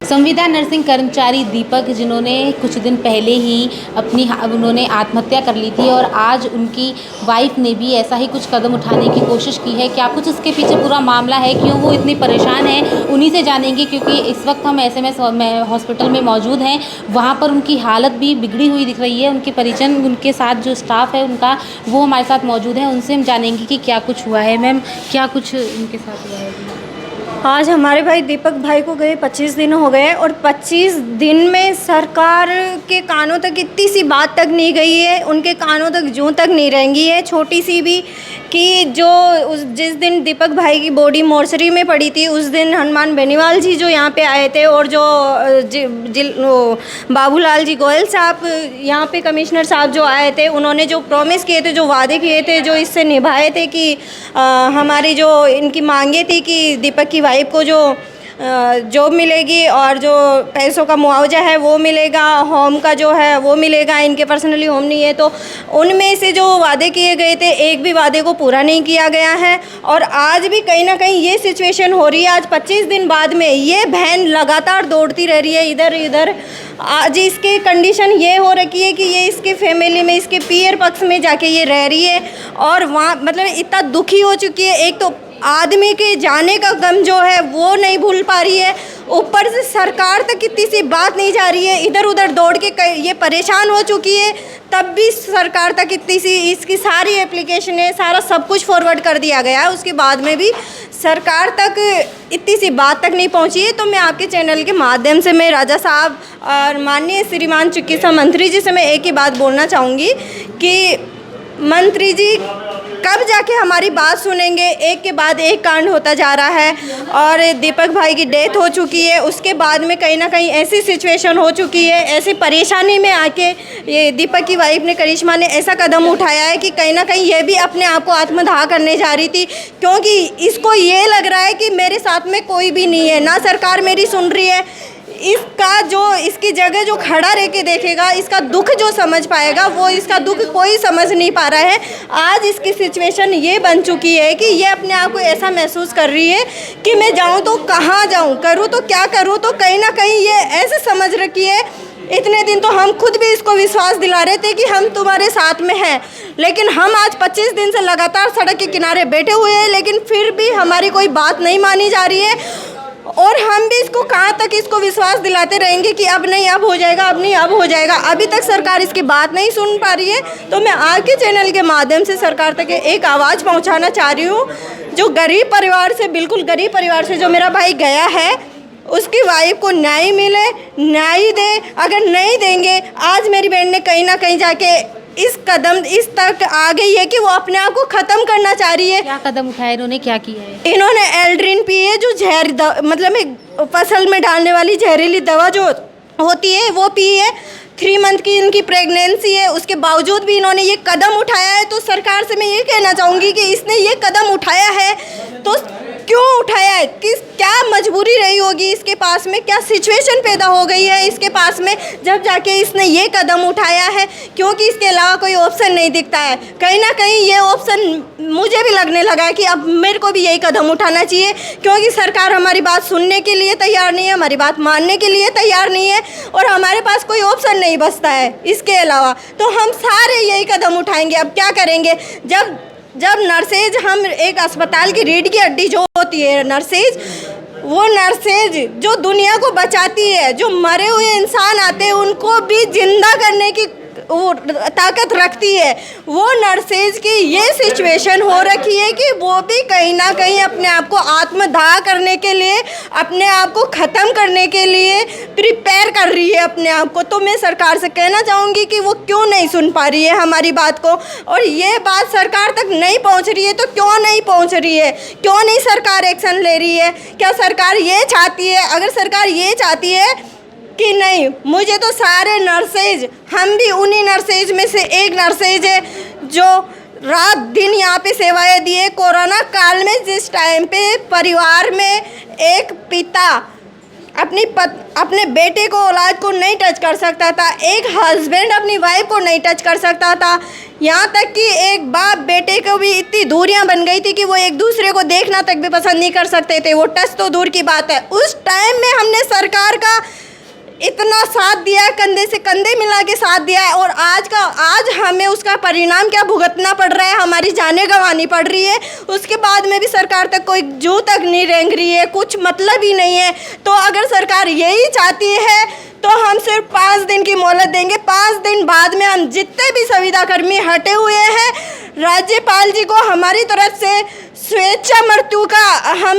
संविदा नर्सिंग कर्मचारी दीपक, जिन्होंने कुछ दिन पहले ही उन्होंने आत्महत्या कर ली थी और आज उनकी वाइफ ने भी ऐसा ही कुछ कदम उठाने की कोशिश की है। क्या कुछ इसके पीछे पूरा मामला है, क्यों वो इतनी परेशान है, उन्हीं से जानेंगे। क्योंकि इस वक्त हम एसएमएस हॉस्पिटल में मौजूद हैं, वहाँ पर उनकी हालत भी बिगड़ी हुई दिख रही है। उनके परिजन, उनके साथ जो स्टाफ है उनका, वो हमारे साथ मौजूद है। उनसे हम जानेंगे कि क्या कुछ हुआ है। मैम, क्या कुछ उनके साथ हुआ है? आज हमारे भाई दीपक भाई को गए 25 दिन हो गए और 25 दिन में सरकार के कानों तक इतनी सी बात तक नहीं गई है, उनके कानों तक जूं तक नहीं रहेंगी है छोटी सी भी, कि जिस दिन दीपक भाई की बॉडी मोर्चरी में पड़ी थी उस दिन हनुमान बेनीवाल जी जो यहाँ पे आए थे और जो बाबूलाल जी गोयल साहब यहाँ पे कमिश्नर साहब जो आए थे, उन्होंने जो प्रॉमिस किए थे, जो वादे किए थे, जो इससे निभाए थे कि हमारी जो इनकी मांगे थी कि दीपक की वाइफ को जो जॉब मिलेगी और जो पैसों का मुआवजा है वो मिलेगा, होम का जो है वो मिलेगा, इनके पर्सनली होम नहीं है, तो उनमें से जो वादे किए गए थे एक भी वादे को पूरा नहीं किया गया है। और आज भी कहीं ना कहीं ये सिचुएशन हो रही है। आज 25 दिन बाद में ये बहन लगातार दौड़ती रह रही है इधर इधर। आज इसके कंडीशन ये हो रखी है कि ये इसके फैमिली में, इसके पीयर पक्ष में जाके ये रह रही है और वहाँ मतलब इतना दुखी हो चुकी है। एक तो आदमी के जाने का गम जो है वो नहीं भूल पा रही है, ऊपर से सरकार तक कितनी सी बात नहीं जा रही है, इधर उधर दौड़ के ये परेशान हो चुकी है। तब भी सरकार तक इतनी सी, इसकी सारी एप्लीकेशन सारा सब कुछ फॉरवर्ड कर दिया गया है, उसके बाद में भी सरकार तक इतनी सी बात तक नहीं पहुंची है। तो मैं आपके चैनल के माध्यम से मैं राजा साहब और माननीय श्रीमान चिकित्सा मंत्री जी से मैं एक ही बात बोलना चाहूँगी कि मंत्री जी कब जाके हमारी बात सुनेंगे। एक के बाद एक कांड होता जा रहा है और दीपक भाई की डेथ हो चुकी है, उसके बाद में कहीं ना कहीं ऐसी सिचुएशन हो चुकी है, ऐसी परेशानी में आके ये दीपक की वाइफ ने, करिश्मा ने ऐसा कदम उठाया है कि कहीं ना कहीं ये भी अपने आप को आत्मदाह करने जा रही थी, क्योंकि इसको ये लग रहा है कि मेरे साथ में कोई भी नहीं है, ना सरकार मेरी सुन रही है। इसका जो इसकी जगह जो खड़ा रह के देखेगा, इसका दुख जो समझ पाएगा, वो इसका दुख कोई समझ नहीं पा रहा है। आज इसकी सिचुएशन ये बन चुकी है कि ये अपने आप को ऐसा महसूस कर रही है कि मैं जाऊं तो कहाँ जाऊं, करूं तो क्या करूं। तो कहीं ना कहीं ये ऐसे समझ रखी है। इतने दिन तो हम खुद भी इसको विश्वास दिला रहे थे कि हम तुम्हारे साथ में हैं, लेकिन हम आज 25 दिन से लगातार सड़क के किनारे बैठे हुए हैं, लेकिन फिर भी हमारी कोई बात नहीं मानी जा रही है। और हम भी इसको कहाँ तक इसको विश्वास दिलाते रहेंगे कि अब नहीं अब हो जाएगा, अब नहीं अब हो जाएगा। अभी तक सरकार इसकी बात नहीं सुन पा रही है। तो मैं आपके चैनल के माध्यम से सरकार तक एक आवाज़ पहुँचाना चाह रही हूँ। जो गरीब परिवार से, बिल्कुल गरीब परिवार से जो मेरा भाई गया है, उसकी वाइफ को न्याय मिले, न्याय दे। अगर नहीं देंगे, आज मेरी बहन ने कहीं ना कहीं जाके इस तक आ गई है कि वो अपने आप को ख़त्म करना चाह रही है। क्या कदम उठाया इन्होंने, क्या किया है? इन्होंने एल्ड्रिन पी है, जो मतलब एक फसल में डालने वाली जहरीली दवा जो होती है वो पी है। 3 मंथ की इनकी प्रेगनेंसी है, उसके बावजूद भी इन्होंने ये कदम उठाया है। तो सरकार से मैं ये कहना चाहूँगी कि इसने ये कदम उठाया है तो क्यों उठाया है, क्या मजबूरी रही होगी इसके पास में, क्या सिचुएशन पैदा हो गई है इसके पास में जब जाके इसने ये कदम उठाया है। क्योंकि इसके अलावा कोई ऑप्शन नहीं दिखता है। कहीं ना कहीं ये ऑप्शन मुझे भी लगने लगा है कि अब मेरे को भी यही कदम उठाना चाहिए, क्योंकि सरकार हमारी बात सुनने के लिए तैयार नहीं है, हमारी बात मानने के लिए तैयार नहीं है और हमारे पास कोई ऑप्शन नहीं बचता है इसके अलावा। तो हम सारे यही कदम उठाएंगे। अब क्या करेंगे, जब नर्सेज, हम एक अस्पताल की रीढ़ की हड्डी जो होती है नर्सेज, वो नर्सेज जो दुनिया को बचाती है, जो मरे हुए इंसान आते हैं उनको भी जिंदा करने की वो ताकत रखती है, वो नर्सेज की ये सिचुएशन हो रखी है कि वो भी कहीं ना कहीं अपने आप को आत्मदाह करने के लिए, अपने आप को ख़त्म करने के लिए प्रिपेयर कर रही है अपने आप को। तो मैं सरकार से कहना चाहूँगी कि वो क्यों नहीं सुन पा रही है हमारी बात को, और ये बात सरकार तक नहीं पहुँच रही है। तो क्यों नहीं पहुँच रही है, क्यों नहीं सरकार एक्शन ले रही है? क्या सरकार ये चाहती है, अगर सरकार ये चाहती है कि नहीं, मुझे तो सारे नर्सेज, हम भी उन्हीं नर्सेज में से एक नर्सेज है जो रात दिन यहाँ पे सेवाएं दिए। कोरोना काल में जिस टाइम पे परिवार में एक पिता अपने बेटे को, औलाद को नहीं टच कर सकता था, एक हस्बैंड अपनी वाइफ को नहीं टच कर सकता था, यहाँ तक कि एक बाप बेटे को भी इतनी दूरियां बन गई थी कि वो एक दूसरे को देखना तक भी पसंद नहीं कर सकते थे, वो टच तो दूर की बात है। उस टाइम में हमने सरकार का इतना साथ दिया है, कंधे से कंधे मिला के साथ दिया है, और आज हमें उसका परिणाम क्या भुगतना पड़ रहा है, हमारी जानें गंवानी पड़ रही है। उसके बाद में भी सरकार तक कोई जू तक नहीं रेंग रही है, कुछ मतलब ही नहीं है। तो अगर सरकार यही चाहती है तो हम सिर्फ 5 दिन की मोहलत देंगे। 5 दिन बाद में हम जितने भी संविदा कर्मी हटे हुए हैं, राज्यपाल जी को हमारी तरफ से स्वेच्छा मृत्यु का हम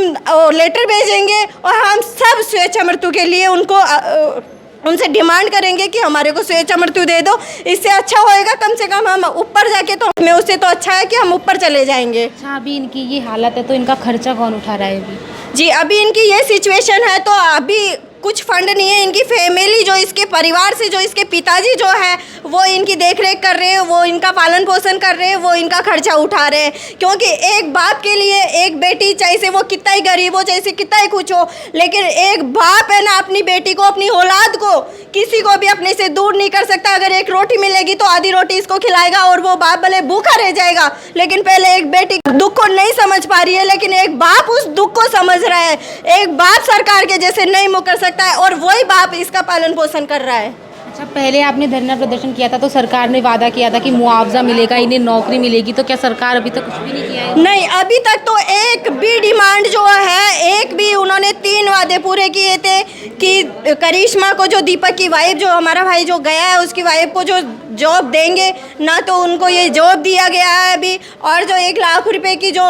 लेटर भेजेंगे, और हम सब स्वेच्छा मृत्यु के लिए उनसे डिमांड करेंगे कि हमारे को स्वेच्छा मृत्यु दे दो। इससे अच्छा होएगा, कम से कम हम ऊपर जाके, तो हमें उससे तो अच्छा है कि हम ऊपर चले जाएंगे। अच्छा, अभी इनकी ये हालत है तो इनका खर्चा कौन उठा रहा है अभी? जी, अभी इनकी ये सिचुएशन है तो अभी कुछ फंड नहीं है। इनकी फैमिली जो इसके परिवार से, जो इसके पिताजी जो है वो इनकी देख रेख कर रहे हैं, वो इनका पालन पोषण कर रहे हैं, वो इनका खर्चा उठा रहे हैं। क्योंकि एक बाप के लिए एक बेटी, चाहे से वो कितना ही गरीब हो, चाहे से कितना ही कुछ हो, लेकिन एक बाप है ना, अपनी बेटी को, अपनी औलाद को, किसी को भी अपने से दूर नहीं कर सकता। अगर एक रोटी मिलेगी तो आधी रोटी इसको खिलाएगा, और वो बाप भले भूखा रह जाएगा, लेकिन पहले एक बेटी दुख को नहीं समझ पा रही है, लेकिन एक बाप उस दुख को समझ रहा है। एक बाप सरकार के जैसे नहीं मुकर सकता है, और वही बाप इसका पालन पोषण कर रहा है। अच्छा, पहले आपने धरना प्रदर्शन किया था तो सरकार ने वादा किया था कि मुआवजा मिलेगा, इन्हें नौकरी मिलेगी, तो क्या सरकार अभी तक कुछ भी नहीं किया है? नहीं, अभी तक तो एक भी डिमांड जो है, एक भी, उन्होंने 3 वादे पूरे किए थे कि करिश्मा को, जो दीपक की वाइफ, जो हमारा भाई जो गया है, उसकी वाइफ को जो जॉब देंगे, ना तो उनको ये जॉब दिया गया है अभी, और जो 1 लाख रुपए की जो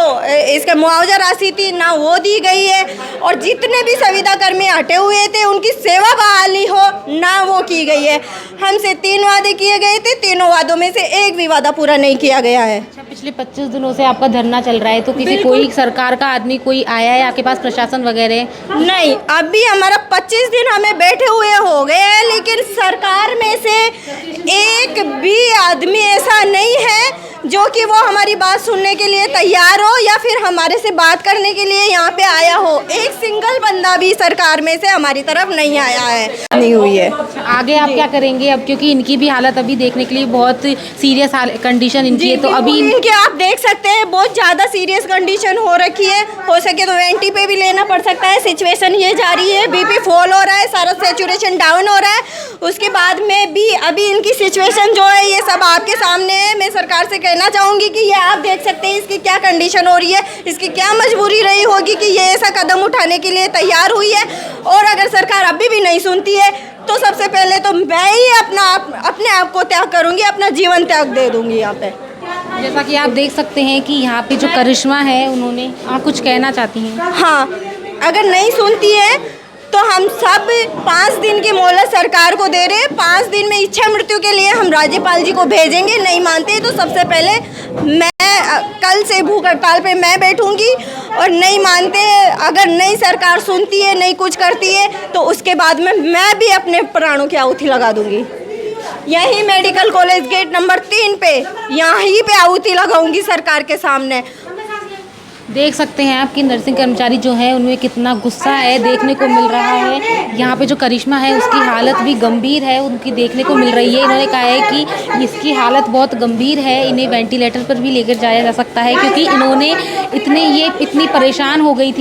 इसका मुआवजा राशि थी ना वो दी गई है, और जितने भी संविदा कर्मी हटे हुए थे उनकी सेवा बहाली हो ना वो की गई है। हमसे 3 वादे किए गए थे, तीनों वादों में से एक भी वादा पूरा नहीं किया गया है। अच्छा, पिछले 25 दिनों से आपका धरना चल रहा है, तो किसी कोई सरकार का आदमी कोई आया है आपके पास, प्रशासन वगैरह? नहीं, अभी हमारा 25 दिन हमें बैठे हुए हो गए हैं, लेकिन सरकार में से एक भी आदमी ऐसा नहीं है जो कि वो हमारी बात सुनने के लिए तैयार हो, या फिर हमारे से बात करने के लिए यहाँ पे आया हो। एक सिंगल बंदा भी सरकार में से हमारी तरफ नहीं आया है, नहीं हुई है। आगे आप क्या करेंगे अब, क्योंकि इनकी भी हालत अभी देखने के लिए बहुत सीरियस कंडीशन इनकी है, तो अभी इनके आप देख सकते हैं बहुत ज़्यादा सीरियस कंडीशन हो रखी है। हो सके तो वेंटी पे भी लेना पड़ सकता है। सिचुएशन ये जा रही है, बीपी फॉल हो रहा है, सारा सैचुरेशन डाउन हो रहा है। उसके बाद में भी अभी इनकी सिचुएशन जो है ये सब आपके सामने है। मैं सरकार से कहना चाहूँगी कि ये आप देख सकते हैं इसकी क्या कंडीशन हो रही है, इसकी क्या मजबूरी रही होगी कि ये ऐसा कदम उठाने के लिए तैयार हुई है। और अगर सरकार अभी भी नहीं सुनती है तो सबसे पहले तो मैं ही अपने आप को त्याग करूँगी, अपना जीवन त्याग दे दूँगी यहाँ पे। जैसा कि आप देख सकते हैं कि यहाँ पे जो करिश्मा है, उन्होंने, आप कुछ कहना चाहती हैं? हाँ, अगर नहीं सुनती है तो हम सब 5 दिन की मोहलत सरकार को दे रहे हैं। 5 दिन में इच्छा मृत्यु के लिए हम राज्यपाल जी को भेजेंगे। नहीं मानते तो सबसे पहले मैं कल से भूख हड़ताल पे मैं बैठूंगी, और नहीं मानते, अगर नहीं सरकार सुनती है, नहीं कुछ करती है, तो उसके बाद में मैं भी अपने प्राणों की आहुति लगा दूंगी। यही मेडिकल कॉलेज गेट नंबर 3 पे, यहीं पे आहुति लगाऊंगी सरकार के सामने। देख सकते हैं आप कि नर्सिंग कर्मचारी जो है उनमें कितना गुस्सा है देखने को मिल रहा है। यहाँ पे जो करिश्मा है उसकी हालत भी गंभीर है, उनकी देखने को मिल रही है। इन्होंने कहा है कि इसकी हालत बहुत गंभीर है, इन्हें वेंटिलेटर पर भी लेकर जाया जा सकता है, क्योंकि इन्होंने इतनी परेशान हो गई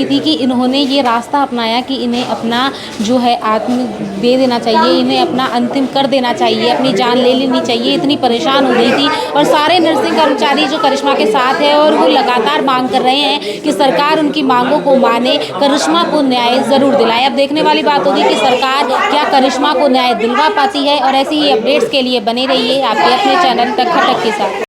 थी कि इन्होंने ये रास्ता अपनाया कि इन्हें अपना जो है आत्म दे देना चाहिए, इन्हें अपना अंतिम कर देना चाहिए, अपनी जान ले लेनी चाहिए। इतनी परेशान हो गई थी। और सारे नर्सिंग कर्मचारी जो करिश्मा के साथ है और वो लगातार मांग कर रहे हैं कि सरकार उनकी मांगों को माने, करिश्मा को न्याय ज़रूर दिलाए। अब देखने वाली बात होगी कि सरकार क्या करिश्मा को न्याय दिलवा पाती है। और ऐसी ही अपडेट्स के लिए बने रहिए आपके अपने चैनल तक खटक के साथ।